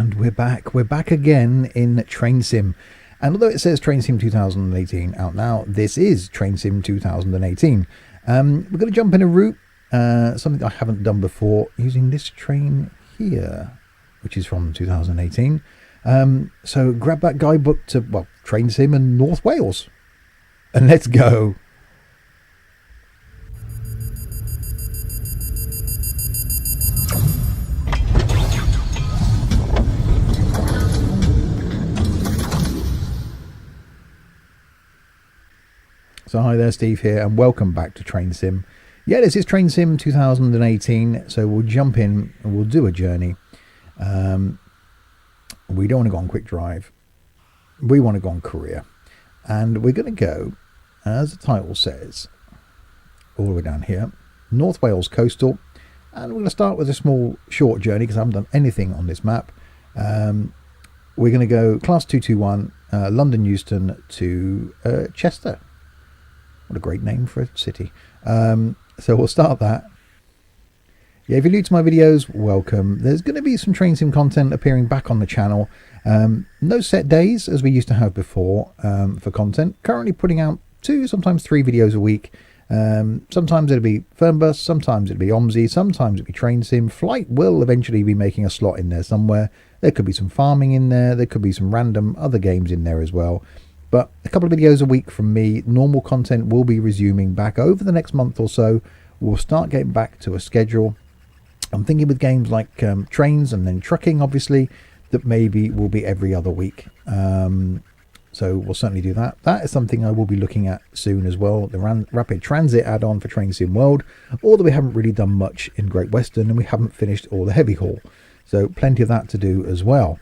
And we're back. We're back again in Train Sim. And although it says Train Sim 2018 out now, this is Train Sim 2018. We're going to jump in a route, something I haven't done before, using this train here, which is from 2018. So grab that guidebook to, well, Train Sim and North Wales. And let's go. So hi there, Steve here, and welcome back to Train Sim. Yeah, this is Train Sim 2018, so we'll jump in and we'll do a journey. We don't want to go on quick drive. We want to go on career. And we're going to go, as the title says, all the way down here, North Wales coastal. And we're going to start with a small, short journey because I haven't done anything on this map. We're going to go class 221, London Euston to Chester. What a great name for a city. So we'll start that. Yeah, if you're new to my videos, welcome. There's going to be some Train Sim content appearing back on the channel. No set days as we used to have before for content. Currently putting out 2, sometimes 3 videos a week. Sometimes it'll be Fernbus, sometimes it'll be OMSI, sometimes it'll be Train Sim. Flight will eventually be making a slot in there somewhere. There could be some farming in there. There could be some random other games in there as well. But a couple of videos a week from me. Normal content will be resuming back over the next month or so. We'll start getting back to a schedule. I'm thinking with games like trains and then trucking, obviously, that maybe will be every other week. So we'll certainly do that. That is something I will be looking at soon as well. The Rapid Transit add-on for Train Sim World. Although we haven't really done much in Great Western and we haven't finished all the heavy haul. So plenty of that to do as well.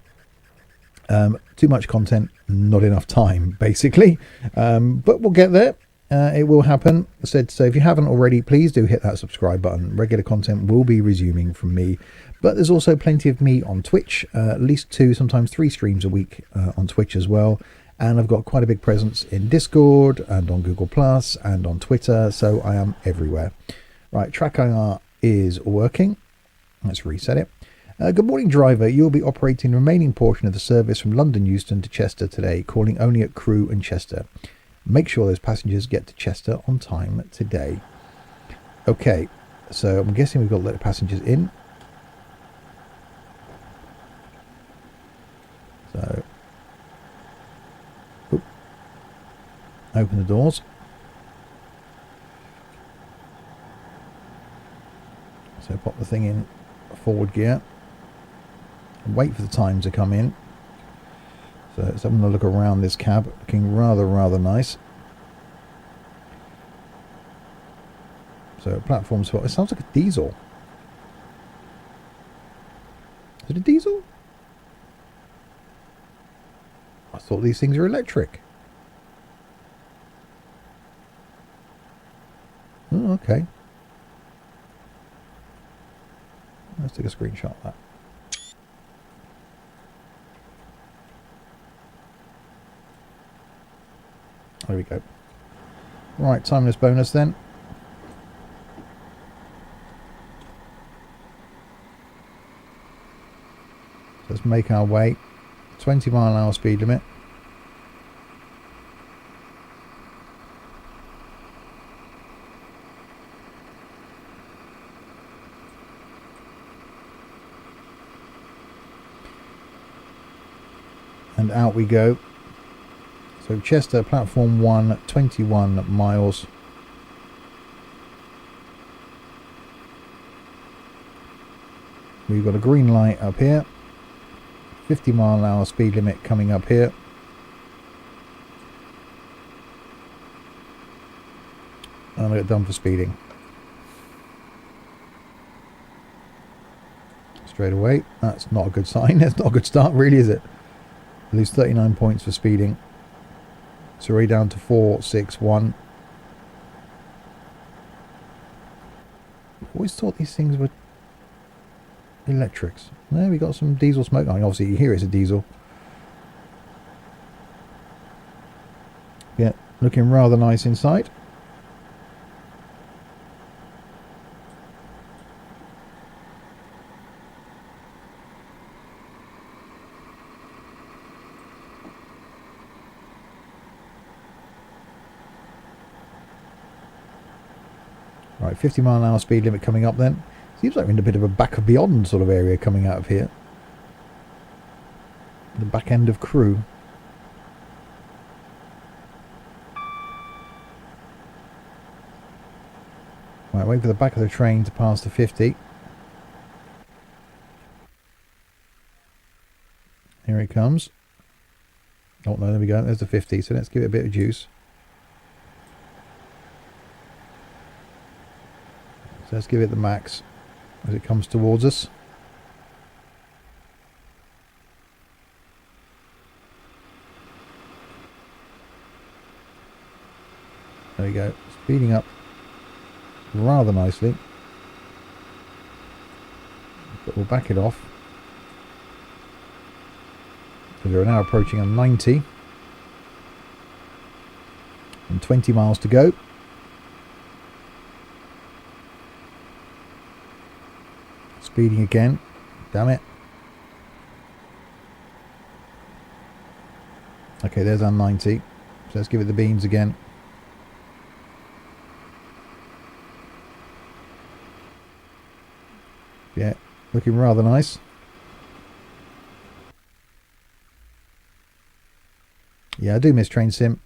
Too much content, not enough time, basically. But we'll get there. It will happen. I said, so if you haven't already, please do hit that subscribe button. Regular content will be resuming from me. But there's also plenty of me on Twitch. At least 2, sometimes 3 streams a week on Twitch as well. And I've got quite a big presence in Discord and on Google Plus and on Twitter. So I am everywhere. Right, track IR is working. Let's reset it. Good morning, driver. You'll be operating the remaining portion of the service from London Euston to Chester today, calling only at Crewe and Chester. Make sure those passengers get to Chester on time today. Okay, so I'm guessing we've got to let the passengers in. So, open the doors. So pop the thing in forward gear. Wait for the time to come in. So let's have a look around this cab. Looking rather nice. So platform spot. It sounds like a diesel. Is it a diesel? I thought these things are electric. Oh, okay. Let's take a screenshot of that. There we go. Right, timeless bonus then. Let's make our way. 20-mile-an-hour speed limit. And out we go. So Chester, platform 1, 21 miles. We've got a green light up here. 50-mile-an-hour speed limit coming up here. And I get done for speeding. Straight away. That's not a good sign. That's not a good start, really, is it? I lose 39 points for speeding. So we're down to 461. Always thought these things were electrics. There we got some diesel smoke. I mean, obviously here it's a diesel. Yeah, looking rather nice inside. Right, 50-mile-an-hour speed limit coming up then. Seems like we're in a bit of a back of beyond sort of area coming out of here. The back end of Crewe. Right, wait for the back of the train to pass the 50. Here it comes. Oh no, there we go. There's the 50. So let's give it a bit of juice. So let's give it the max as it comes towards us. There we go. Speeding up rather nicely. But we'll back it off. So we're now approaching a 90. And 20 miles to go. Speeding again. Damn it. Okay, there's our 90. So let's give it the beans again. Yeah, looking rather nice. Yeah, I do miss Train Sim.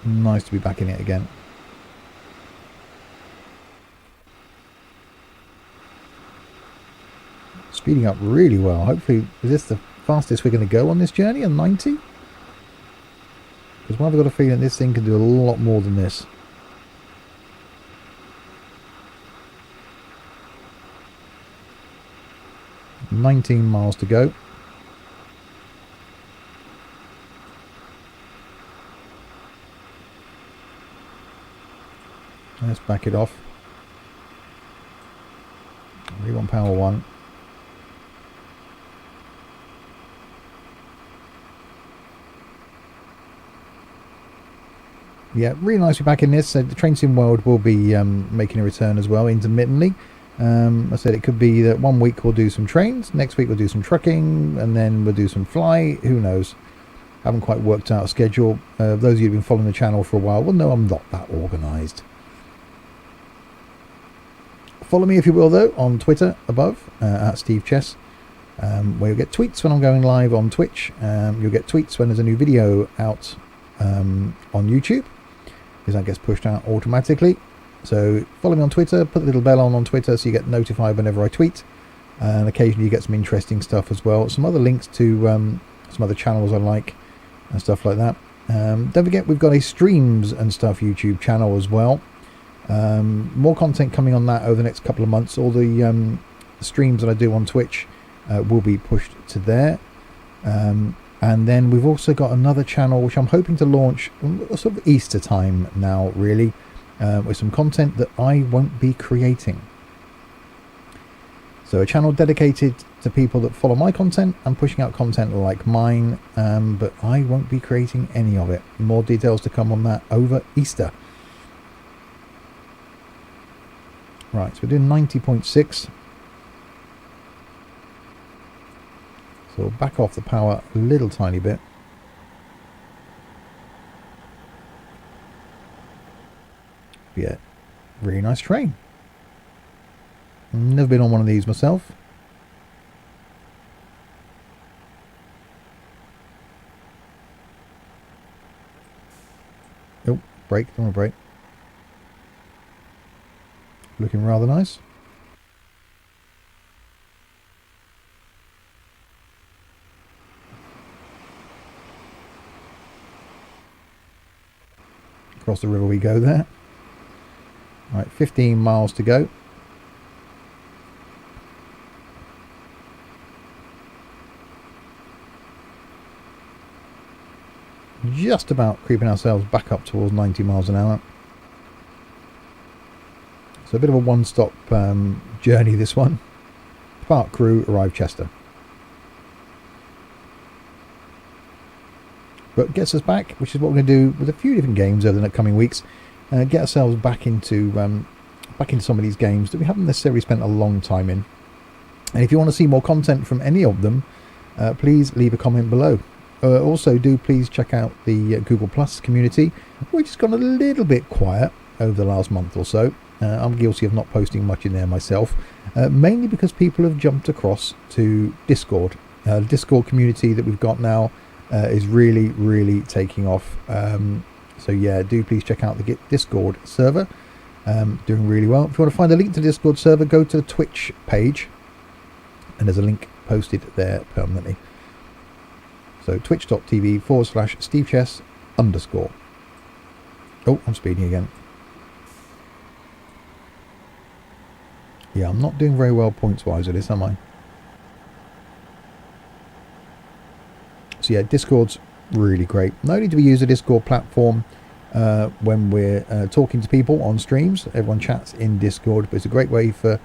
Nice to be back in it again. Speeding up really well. Hopefully, is this the fastest we're going to go on this journey? A 90? Because I've got a feeling this thing can do a lot more than this. $19 miles to go. Let's back it off. We want power 1. Yeah, really nice to be back in this. So the Train Sim world will be making a return as well, intermittently. I said it could be that one week we'll do some trains, next week we'll do some trucking, and then we'll do some fly. Who knows? Haven't quite worked out a schedule. Those of you who've been following the channel for a while will know I'm not that organised. Follow me if you will though on Twitter above at Steve Chess, where you'll get tweets when I'm going live on Twitch. You'll get tweets when there's a new video out on YouTube, because that gets pushed out automatically. So follow me on Twitter, put the little bell on Twitter so you get notified whenever I tweet, and occasionally you get some interesting stuff as well. Some other links to some other channels I like and stuff like that. Don't forget we've got a Streams and Stuff YouTube channel as well. More content coming on that over the next couple of months. All the streams that I do on Twitch will be pushed to there. And then we've also got another channel which I'm hoping to launch sort of Easter time now, really, with some content that I won't be creating. So a channel dedicated to people that follow my content and pushing out content like mine, but I won't be creating any of it. More details to come on that over Easter. Right, so we're doing 90.6. So we'll back off the power a little tiny bit. Yeah, really nice train. Never been on one of these myself. Oh, brake, don't want to brake. Looking rather nice. Across the river we go there. Right, 15 miles to go. Just about creeping ourselves back up towards 90 miles an hour. So a bit of a one-stop journey, this one. Depart Crewe, arrive Chester. But gets us back, which is what we're going to do with a few different games over the coming weeks. Get ourselves back into some of these games that we haven't necessarily spent a long time in. And if you want to see more content from any of them, please leave a comment below. Also, do please check out the Google Plus community, which has gone a little bit quiet over the last month or so. I'm guilty of not posting much in there myself, mainly because people have jumped across to Discord. The Discord community that we've got now is really taking off. So yeah, do please check out the Discord server. Doing really well. If you want to find a link to the Discord server, go to the Twitch page, and there's a link posted there permanently. So twitch.tv/SteveChess_. Oh, I'm speeding again. Yeah, I'm not doing very well points-wise with this, am I? So yeah, Discord's really great. Not only do we use the Discord platform when we're talking to people on streams, everyone chats in Discord, but it's a great way for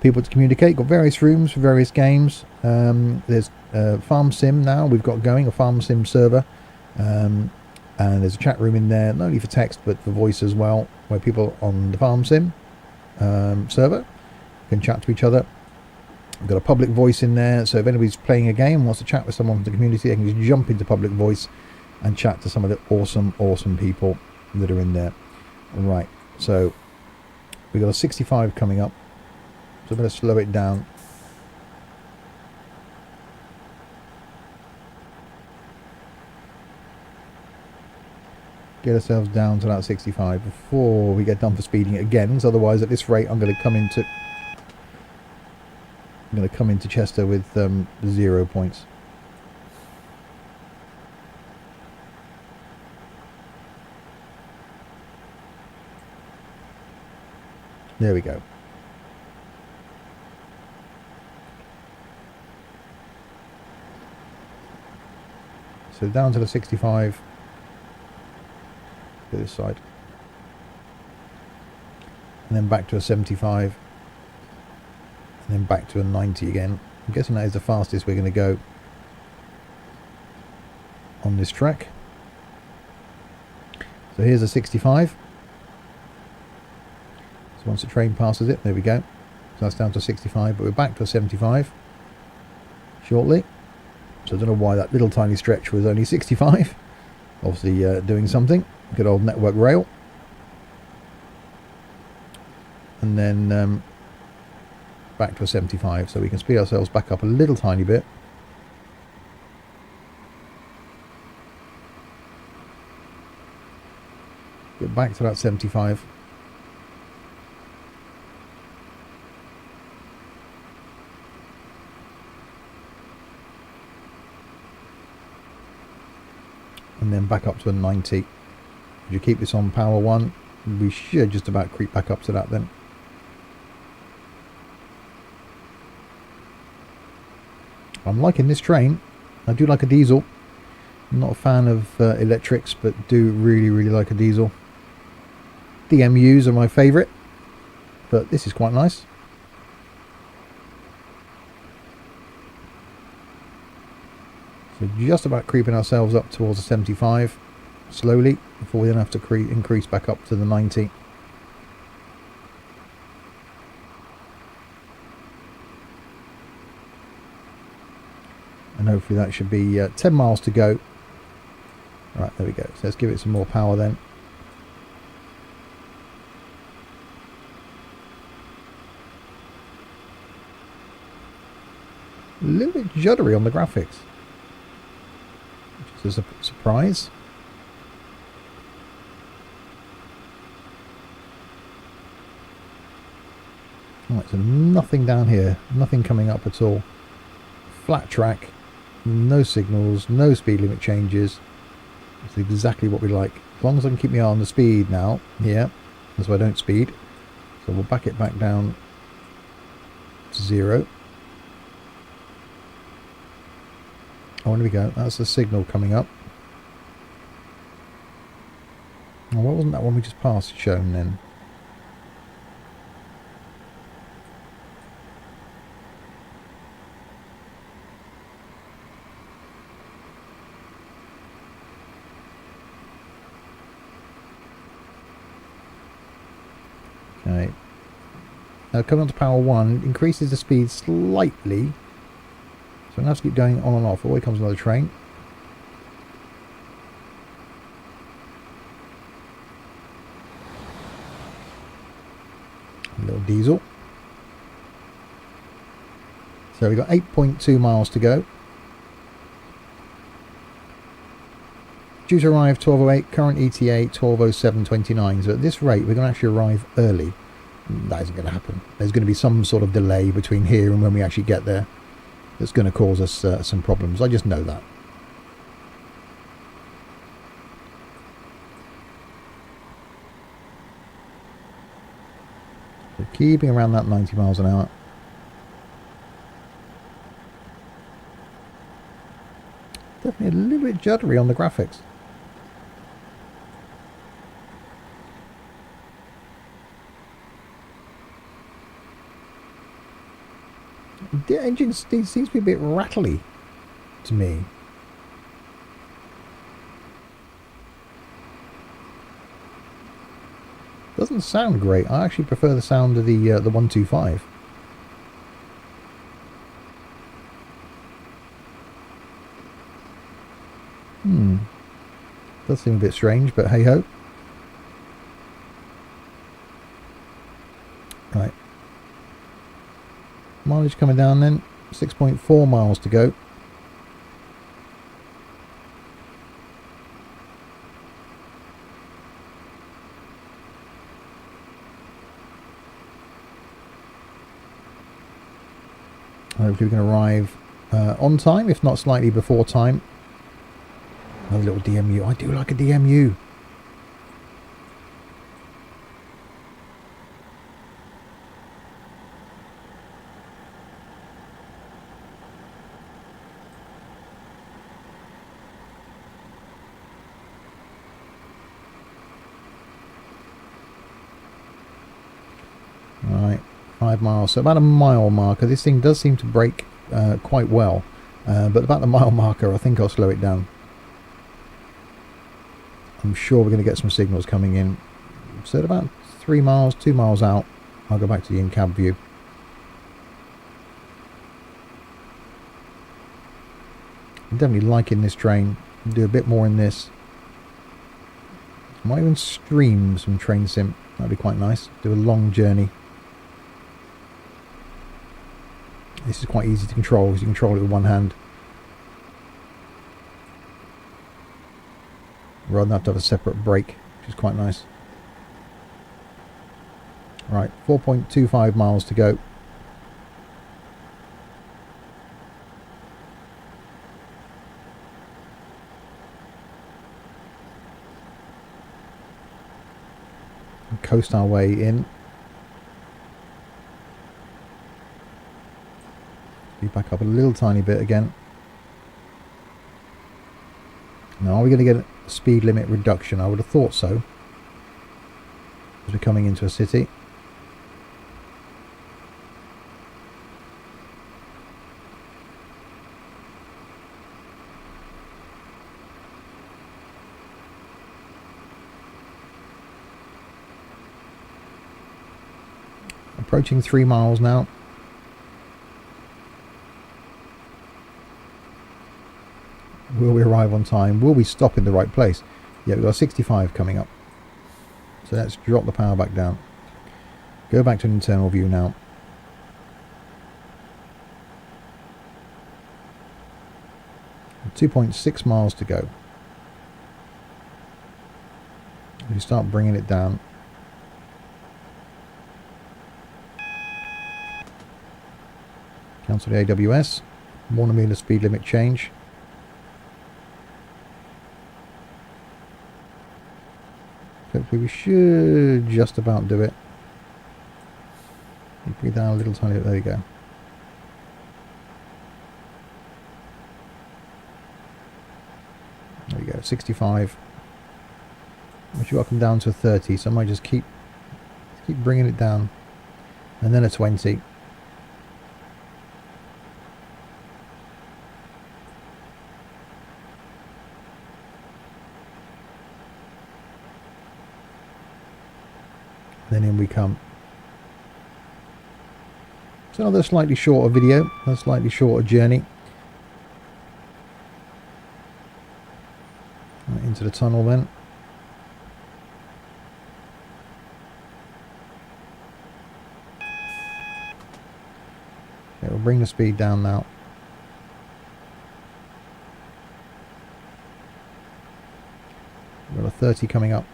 people to communicate. Got various rooms for various games. There's Farm Sim now we've got going, a Farm Sim server, and there's a chat room in there, not only for text but for voice as well, where people on the Farm Sim server can chat to each other. We've got a public voice in there, so if anybody's playing a game and wants to chat with someone from the community, they can just jump into public voice and chat to some of the awesome people that are in there. Right, so we've got a 65 coming up, so I'm going to slow it down. Get ourselves down to that 65 before we get done for speeding it again, because otherwise at this rate I'm going to come into Chester with 0 points. There we go. So down to the 65. To this side. And then back to a 75. And then back to a 90 again. I'm guessing that is the fastest we're going to go on this track. So here's a 65. So once the train passes it, there we go. So that's down to 65, but we're back to a 75 shortly. So I don't know why that little tiny stretch was only 65. Obviously doing something. Good old network rail. And then back to a 75, so we can speed ourselves back up a little tiny bit. Get back to that 75. And then back up to a 90. If you keep this on power 1, we should just about creep back up to that then. I'm liking this train. I do like a diesel. I'm not a fan of electrics, but do really like a diesel. DMUs are my favourite, but this is quite nice. So just about creeping ourselves up towards the 75 slowly before we then have to increase back up to the 90. And hopefully that should be 10 miles to go. Right, there we go. So let's give it some more power then. A little bit juddery on the graphics, which is a surprise. Right, so nothing down here, nothing coming up at all. Flat track, no signals, no speed limit changes. It's exactly what we like. As long as I can keep my eye on the speed now, yeah, that's why I don't speed. So we'll back it back down to 0. Oh, there we go. That's the signal coming up. Oh, what wasn't that one we just passed shown then? Okay. Now coming on to power 1 increases the speed slightly. So I'm going to have to keep going on and off. Away comes another train. diesel. So we've got 8.2 miles to go. Due to arrive 12:08, current ETA 12:07:29. So at this rate, we're going to actually arrive early. That isn't going to happen. There's going to be some sort of delay between here and when we actually get there. That's going to cause us some problems. I just know that. So keeping around that 90 miles an hour. Definitely a little bit juddery on the graphics. The engine seems to be a bit rattly to me. Doesn't sound great. I actually prefer the sound of the 125. Does seem a bit strange, but hey ho. Right. Mileage coming down then. 6.4 miles to go. Hopefully we can arrive on time, if not slightly before time. Another little DMU. I do like a DMU. Right, 5 miles. So about a mile marker. This thing does seem to brake quite well. But about the mile marker, I think I'll slow it down. I'm sure we're going to get some signals coming in. So at about 3 miles, 2 miles out, I'll go back to the in-cab view. I'm definitely liking this train. I'll do a bit more in this. I might even stream some train sim. That'd be quite nice. Do a long journey. This is quite easy to control because you control it with one hand. Rather than have to have a separate brake, which is quite nice. Right, 4.25 miles to go. And coast our way in. Be back up a little tiny bit again. Now, are we going to get a speed limit reduction? I would have thought so. As we're coming into a city. Approaching 3 miles now. Will we arrive on time? Will we stop in the right place? Yeah, we've got 65 coming up. So let's drop the power back down. Go back to an internal view now. And 2.6 miles to go. If you start bringing it down. Cancel the AWS. Warning me the speed limit change. Hopefully we should just about do it. Breathe down a little tiny bit. There you go. There we go. 65. Which will come down to a 30. So I might just keep bringing it down, and then a 20. Then in we come. It's another slightly shorter video, a slightly shorter journey. Right, into the tunnel then. Okay, we'll bring the speed down now. We've got a 30 coming up.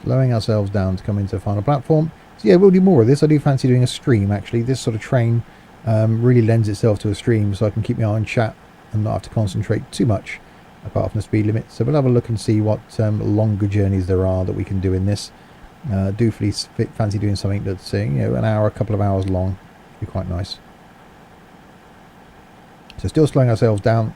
Slowing ourselves down to come into the final platform. So yeah, we'll do more of this. I do fancy doing a stream, actually. This sort of train really lends itself to a stream, so I can keep my eye on chat and not have to concentrate too much apart from the speed limit. So we'll have a look and see what longer journeys there are that we can do in this. Do fancy doing something that's an hour, a couple of hours long. It'd be quite nice. So still slowing ourselves down.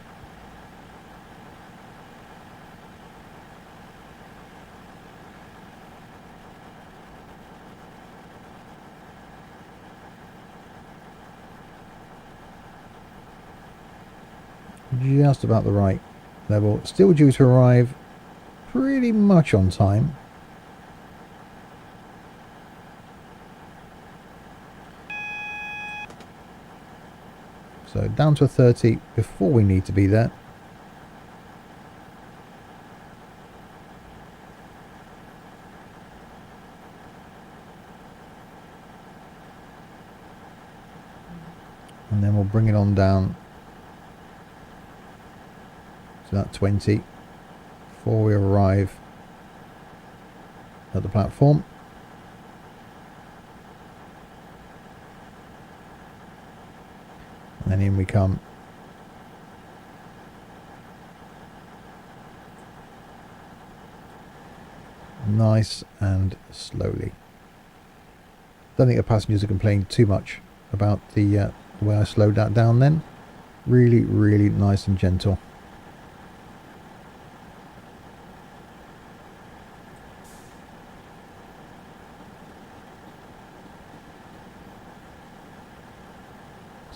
Just about the right level. Still due to arrive pretty much on time. So down to a 30 before we need to be there. And then we'll bring it on down to that 20 before we arrive at the platform. And then in we come. Nice and slowly. Don't think the passengers are complaining too much about the way I slowed that down then. Really, really nice and gentle.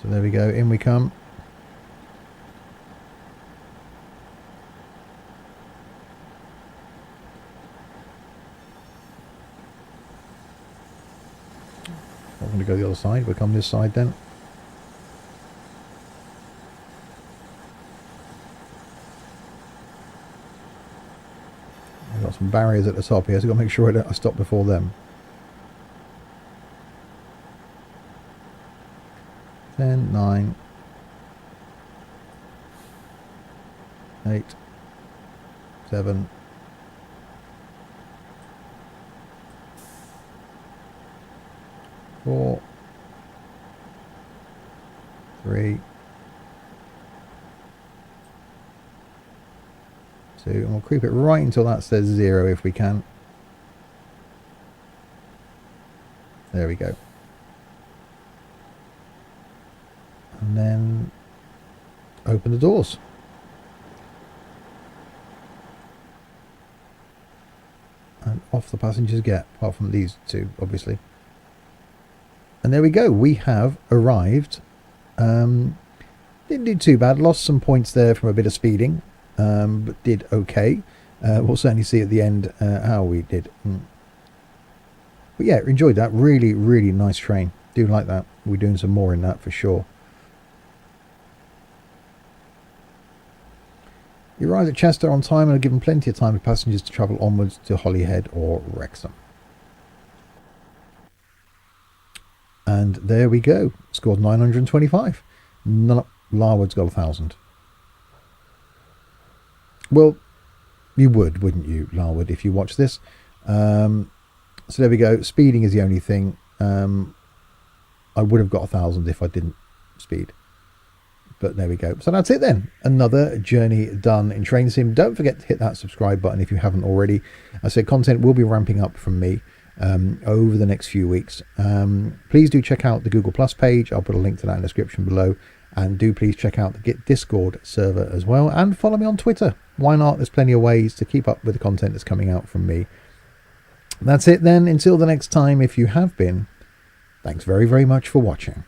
So there we go, in we come. I'm going to go the other side, we'll come this side then. I've got some barriers at the top here, so I've got to make sure I stop before them. 10, 9, 8, 7, 4, 3, 2, and we'll creep it right until that says 0 if we can. There we go. And then open the doors. And off the passengers get, apart from these two, obviously. And there we go, we have arrived. Didn't do too bad, lost some points there from a bit of speeding, but did okay. We'll certainly see at the end how we did. But yeah, enjoyed that. Really, really nice train. Do like that. We're doing some more in that for sure. You arrived at Chester on time and are given plenty of time for passengers to travel onwards to Holyhead or Wrexham. And there we go. Scored 925. Larwood's got 1,000. Well, you would, wouldn't you, Larwood, if you watch this? So there we go. Speeding is the only thing. I would have got 1,000 if I didn't speed. But there we go. So that's it then. Another journey done in Train Sim. Don't forget to hit that subscribe button if you haven't already. I said content will be ramping up from me over the next few weeks. Please do check out the Google Plus page. I'll put a link to that in the description below. And do please check out the Git Discord server as well. And follow me on Twitter. Why not? There's plenty of ways to keep up with the content that's coming out from me. That's it then. Until the next time, if you have been, thanks very, very much for watching.